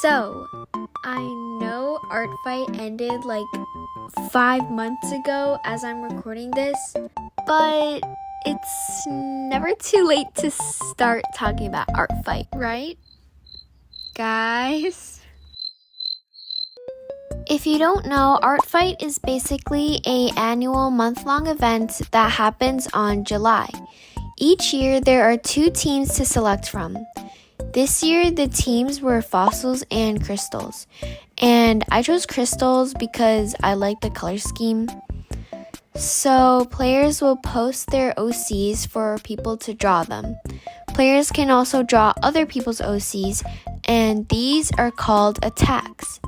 So, I know Art Fight ended like 5 months ago as I'm recording this, but it's never too late to start talking about Art Fight, right? Guys? If you don't know, Art Fight is basically an annual month-long event that happens on July. Each year, there are 2 teams to select from. This year, the teams were Fossils and Crystals. And I chose Crystals because I like the color scheme. So, players will post their OCs for people to draw them. Players can also draw other people's OCs, and these are called attacks.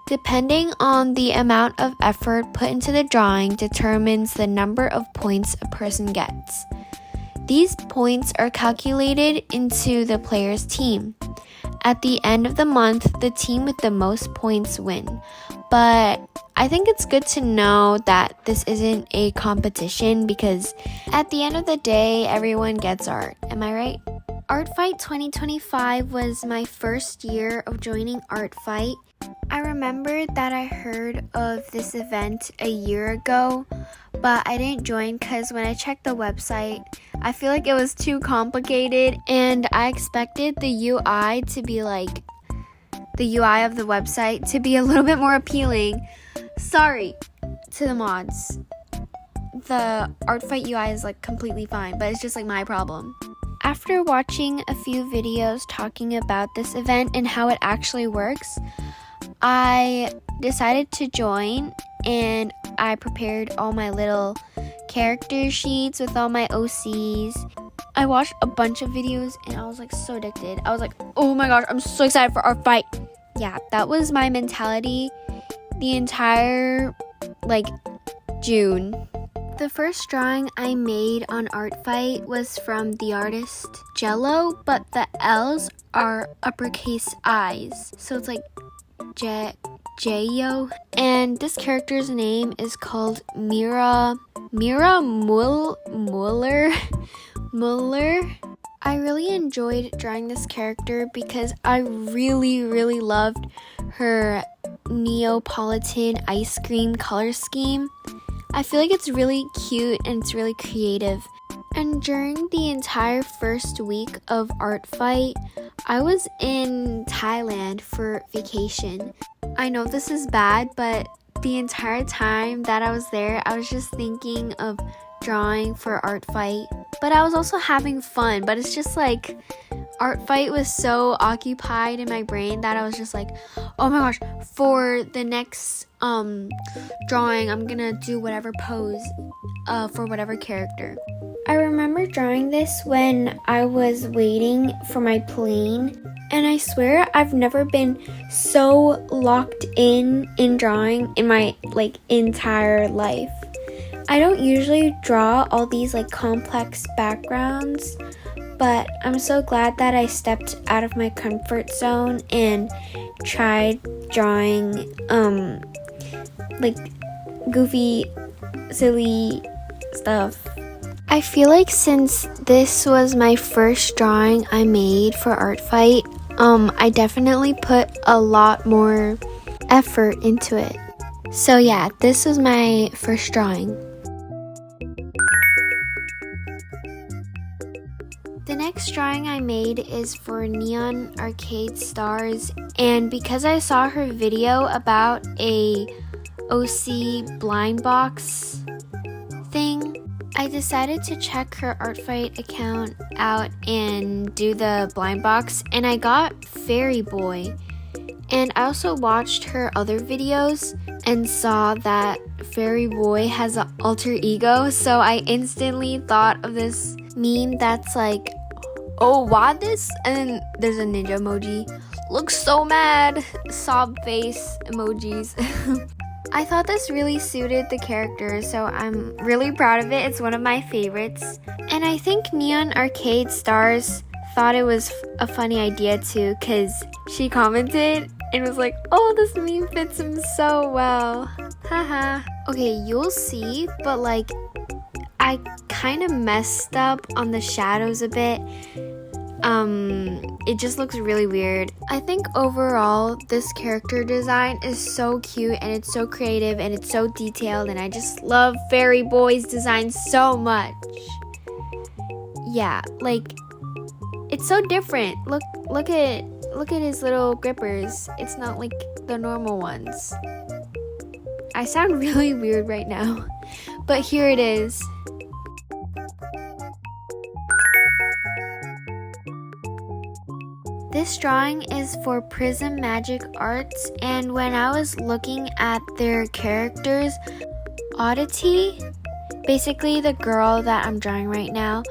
Depending on the amount of effort put into the drawing determines the number of points a person gets. These points are calculated into the player's team. At the end of the month, the team with the most points win. But I think it's good to know that this isn't a competition because at the end of the day, everyone gets art. Am I right? Art Fight 2025 was my first year of joining Art Fight. I remember that I heard of this event a year ago, but I didn't join because when I checked the website, I feel like it was too complicated and I expected the UI to be like the UI of the website to be a little bit more appealing. Sorry to the mods. The Art Fight UI is like completely fine, but it's just like my problem. After watching a few videos talking about this event and how it actually works, I decided to join and I prepared all my little character sheets with all my OCs. I watched a bunch of videos and I was like so addicted. I was like, oh my gosh, I'm so excited for Art Fight. Yeah, that was my mentality the entire June. The first drawing I made on Art Fight was from the artist Jello, but the L's are uppercase I's. So it's like J-O. And this character's name is called Mira Muller. I really enjoyed drawing this character because I really loved her Neapolitan ice cream color scheme. I feel like it's really cute and it's really creative. And during the entire first week of Art Fight, I was in Thailand for vacation. I know this is bad, but the entire time that I was there, I was just thinking of drawing for Art Fight. But I was also having fun, but it's just like Art Fight was so occupied in my brain that I was just like, oh my gosh, for the next drawing, I'm gonna do whatever pose for whatever character. I remember drawing this when I was waiting for my plane, and I swear I've never been so locked in drawing in my entire life. I don't usually draw all these complex backgrounds, but I'm so glad that I stepped out of my comfort zone and tried drawing goofy, silly stuff. I feel like since this was my first drawing I made for Art Fight, I definitely put a lot more effort into it. So yeah, this was my first drawing. The next drawing I made is for Neon Arcade Stars, and because I saw her video about a OC blind box thing, I decided to check her Art Fight account out and do the blind box, and I got Fairy Boy. And I also watched her other videos and saw that Fairy Boy has an alter ego, so I instantly thought of this meme that's like, oh, why this? And then there's a ninja emoji. Looks so mad. Sob face emojis. I thought this really suited the character, so I'm really proud of it. It's one of my favorites. And I think Neon Arcade Stars thought it was a funny idea too, because she commented and was like, oh, this meme fits him so well. Haha. Okay, you'll see, but I kind of messed up on the shadows a bit. it just looks really weird. I think overall this character design is so cute and it's so creative and it's so detailed, and I just love Fairy Boy's design so much. Yeah, like it's so different. Look at his little grippers. It's not like the normal ones. I sound really weird right now, but here it is. This drawing is for Prism Magic Arts, and when I was looking at their characters, Oddity, basically the girl that I'm drawing right now,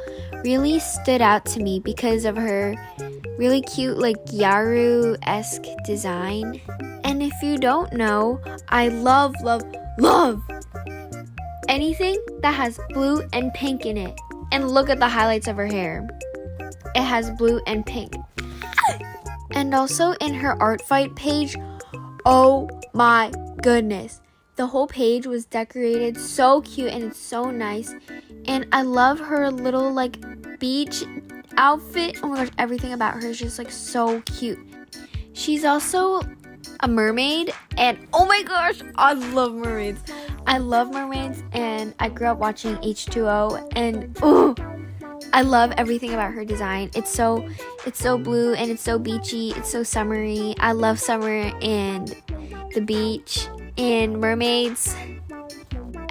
really stood out to me because of her really cute like Yaru-esque design. And if you don't know, I love anything that has blue and pink in it. And look at the highlights of her hair. It has blue and pink. And also in her art fight page, oh my goodness. The whole page was decorated so cute and it's so nice. And I love her little like beach outfit. Oh my gosh, everything about her is just like so cute. She's also a mermaid, and oh my gosh, I love mermaids. I love mermaids, and I grew up watching H2O, and I love everything about her design. It's so blue and it's so beachy. It's so summery. I love summer and the beach and mermaids.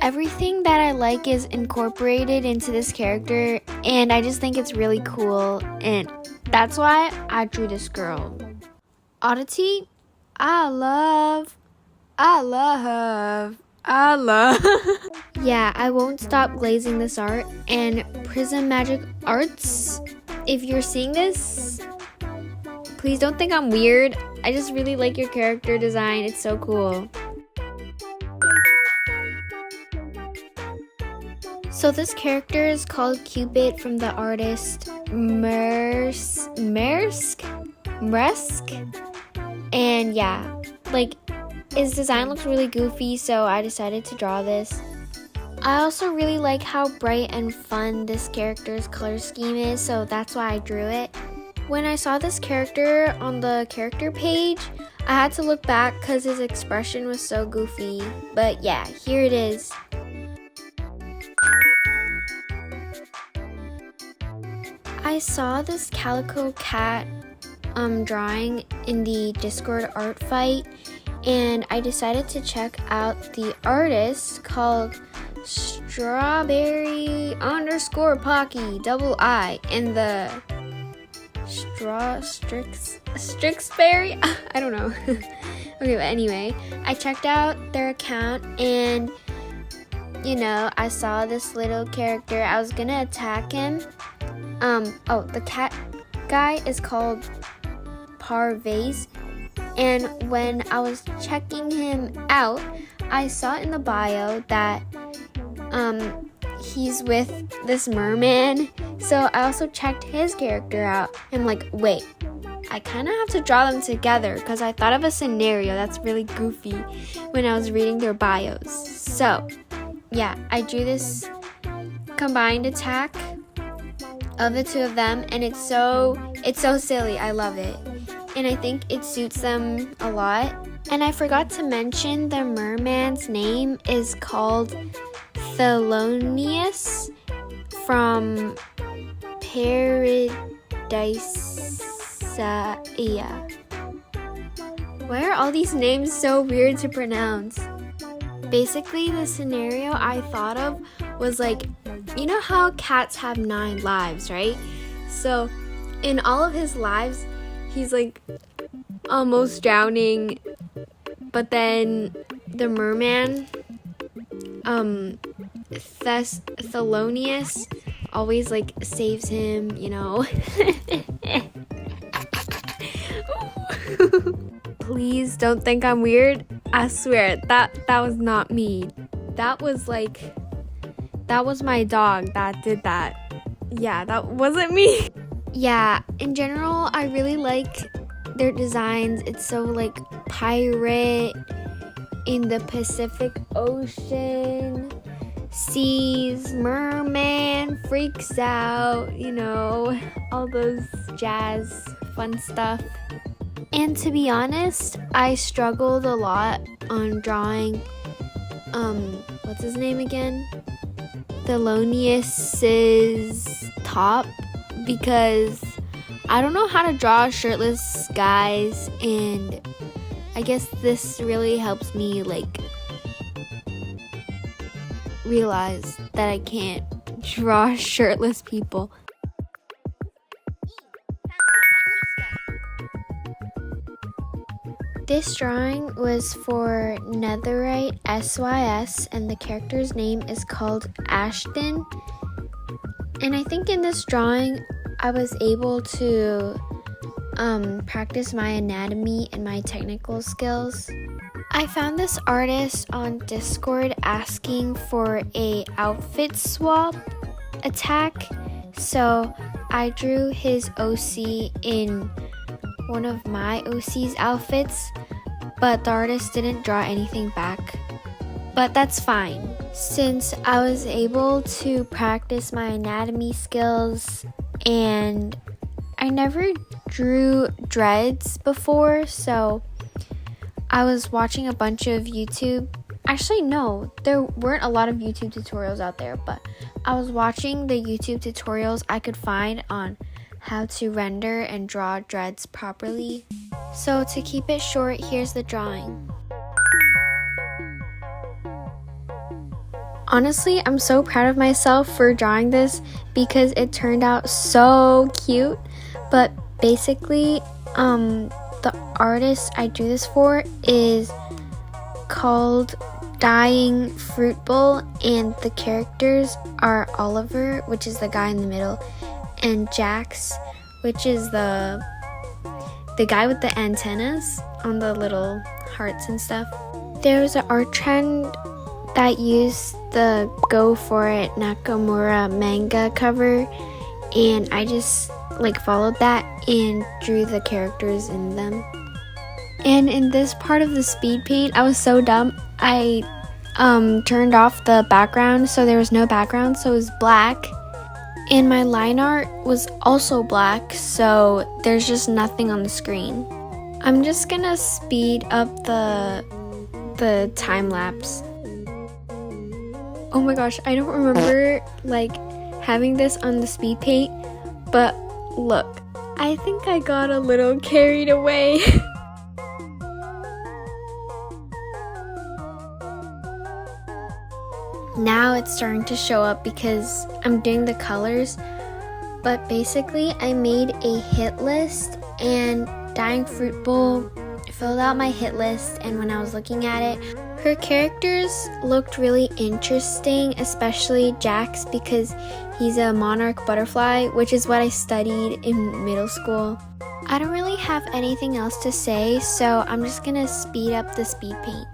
Everything that I like is incorporated into this character, and I just think it's really cool, and that's why I drew this girl. Oddity, I love. Yeah, I won't stop glazing this art. And Prism Magic Arts, if you're seeing this, please don't think I'm weird. I just really like your character design. It's so cool. So this character is called Cupid from the artist Mresk. And yeah, like his design looks really goofy, so I decided to draw this. I also really like how bright and fun this character's color scheme is, so that's why I drew it. When I saw this character on the character page, I had to look back because his expression was so goofy. But yeah, here it is. I saw this calico cat drawing in the Discord art fight, and I decided to check out the artist called Strawberry_Pocky _I and the Strixberry. I don't know. Okay, but anyway, I checked out their account, and I saw this little character. I was gonna attack him. The cat guy is called Parvase, and when I was checking him out, I saw in the bio that he's with this merman, so I also checked his character out. I'm like, wait, I kind of have to draw them together because I thought of a scenario that's really goofy when I was reading their bios. So yeah, I drew this combined attack of the two of them, and it's so silly. I love it, and I think it suits them a lot. And I forgot to mention the merman's name is called Thelonious from Paradisia. Why are all these names so weird to pronounce? Basically, the scenario I thought of was like, you know how cats have 9 lives, right? So in all of his lives, he's like almost drowning, but then the merman, Thelonious, always like saves him, Please don't think I'm weird. I swear, that was not me. That was my dog that did that. Yeah, that wasn't me. Yeah, in general, I really like their designs. It's so like pirate in the Pacific Ocean. sees merman, freaks out, all those jazz fun stuff. And to be honest, I struggled a lot on drawing, what's his name again? Thelonious's top, because I don't know how to draw shirtless guys, and I guess this really helps me realize that I can't draw shirtless people. This drawing was for Netherite SYS, and the character's name is called Ashton. And I think in this drawing, I was able to practice my anatomy and my technical skills. I found this artist on Discord asking for a outfit swap attack, so I drew his OC in one of my OC's outfits, but the artist didn't draw anything back. But that's fine, since I was able to practice my anatomy skills, and I never drew dreads before, so I was watching a bunch of YouTube. Actually, no, there weren't a lot of YouTube tutorials out there, but I was watching the YouTube tutorials I could find on how to render and draw dreads properly. So to keep it short, here's the drawing. Honestly, I'm so proud of myself for drawing this because it turned out so cute. But basically, the artist I drew this for is called Dying Fruit Bowl, and the characters are Oliver, which is the guy in the middle, and Jax, which is the guy with the antennas on the little hearts and stuff. There was an art trend that used the Go For It Nakamura manga cover, and I just followed that and drew the characters in them. And in this part of the speed paint, I was so dumb. I turned off the background, so there was no background, so it was black. And my line art was also black, so there's just nothing on the screen. I'm just gonna speed up the time lapse. Oh my gosh, I don't remember having this on the speed paint, but look, I think I got a little carried away. Now it's starting to show up because I'm doing the colors, but basically I made a hit list, and Dying Fruit Bowl filled out my hit list, and when I was looking at it, her characters looked really interesting, especially Jax, because he's a monarch butterfly, which is what I studied in middle school. I don't really have anything else to say, so I'm just gonna speed up the speed paint.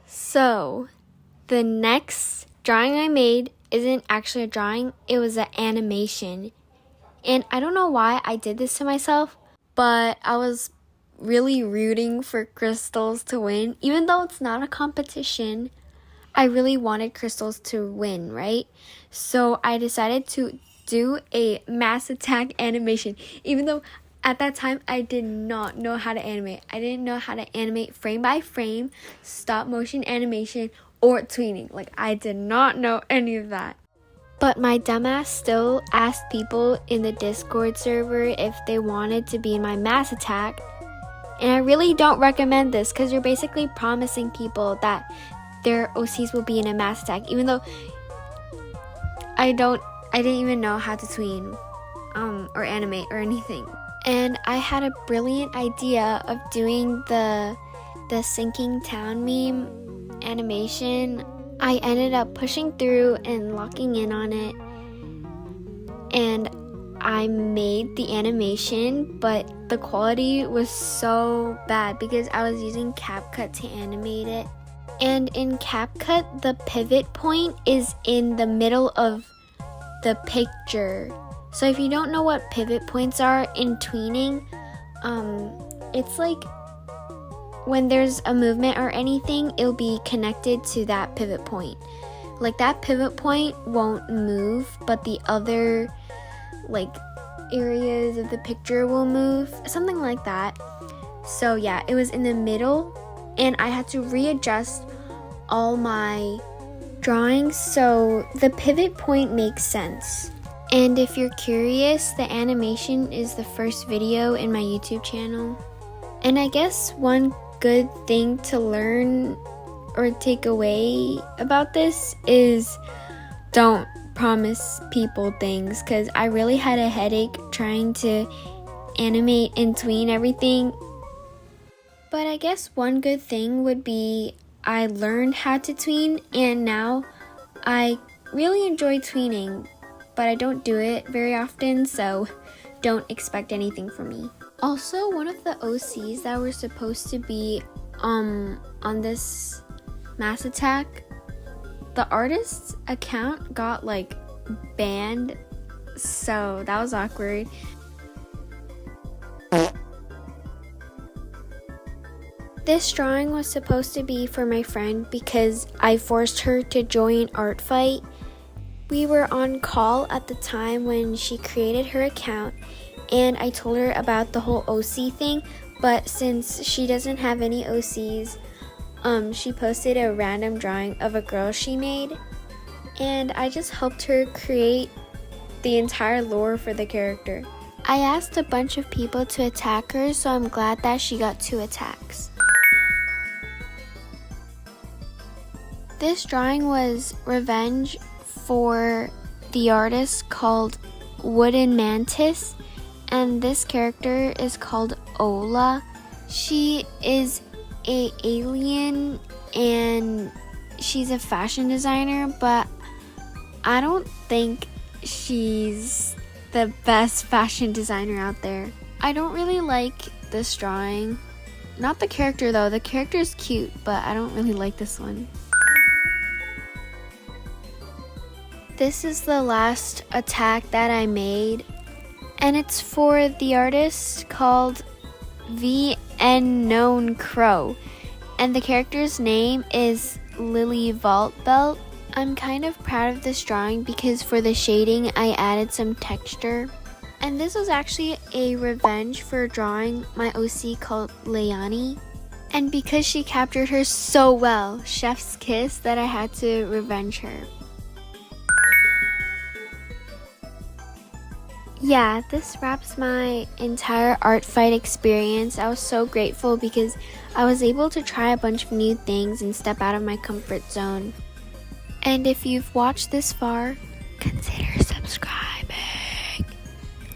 So, the next drawing I made isn't actually a drawing, it was an animation. And I don't know why I did this to myself, but I was really rooting for Crystals to win. Even though it's not a competition, I really wanted Crystals to win, right? So I decided to do a mass attack animation, even though at that time, I did not know how to animate. I didn't know how to animate frame by frame, stop motion animation, or tweening. I did not know any of that. But my dumbass still asked people in the Discord server if they wanted to be in my mass attack. And I really don't recommend this because you're basically promising people that their OCs will be in a mass attack, even though I didn't even know how to tween or animate or anything. And I had a brilliant idea of doing the sinking town meme animation. I ended up pushing through and locking in on it, and I made the animation, but the quality was so bad because I was using CapCut to animate it. And in CapCut, the pivot point is in the middle of the picture. So if you don't know what pivot points are in tweening, it's like when there's a movement or anything, it'll be connected to that pivot point. Like that pivot point won't move, but the other like areas of the picture will move, something like that. So yeah, it was in the middle and I had to readjust all my drawings so the pivot point makes sense. And if you're curious, the animation is the first video in my YouTube channel. And I guess one good thing to learn or take away about this is don't promise people things, because I really had a headache trying to animate and tween everything. But I guess one good thing would be I learned how to tween and now I really enjoy tweening, but I don't do it very often, so don't expect anything from me. Also, one of the OCs that were supposed to be on this Mass Attack, the artist's account got like banned, so that was awkward. This drawing was supposed to be for my friend because I forced her to join Art Fight. We were on call at the time when she created her account and I told her about the whole OC thing, but since she doesn't have any OCs, she posted a random drawing of a girl she made, and I just helped her create the entire lore for the character. I asked a bunch of people to attack her, so I'm glad that she got 2 attacks. This drawing was revenge for the artist called Wooden Mantis, and this character is called Ola. She is an alien and she's a fashion designer, but I don't think she's the best fashion designer out there. I don't really like this drawing. Not the character though, the character is cute, but I don't really like this one. This is the last attack that I made, and it's for the artist called The Unknown Crow, and the character's name is Lily Vault Belt. I'm kind of proud of this drawing because for the shading I added some texture, and this was actually a revenge for drawing my OC called Leani, and because she captured her so well, chef's kiss, that I had to revenge her. Yeah, this wraps my entire Art Fight experience. I was so grateful because I was able to try a bunch of new things and step out of my comfort zone. And if you've watched this far, consider subscribing.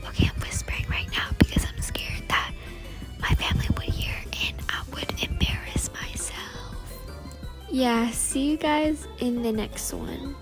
Okay, I'm whispering right now because I'm scared that my family would hear and I would embarrass myself. Yeah, see you guys in the next one.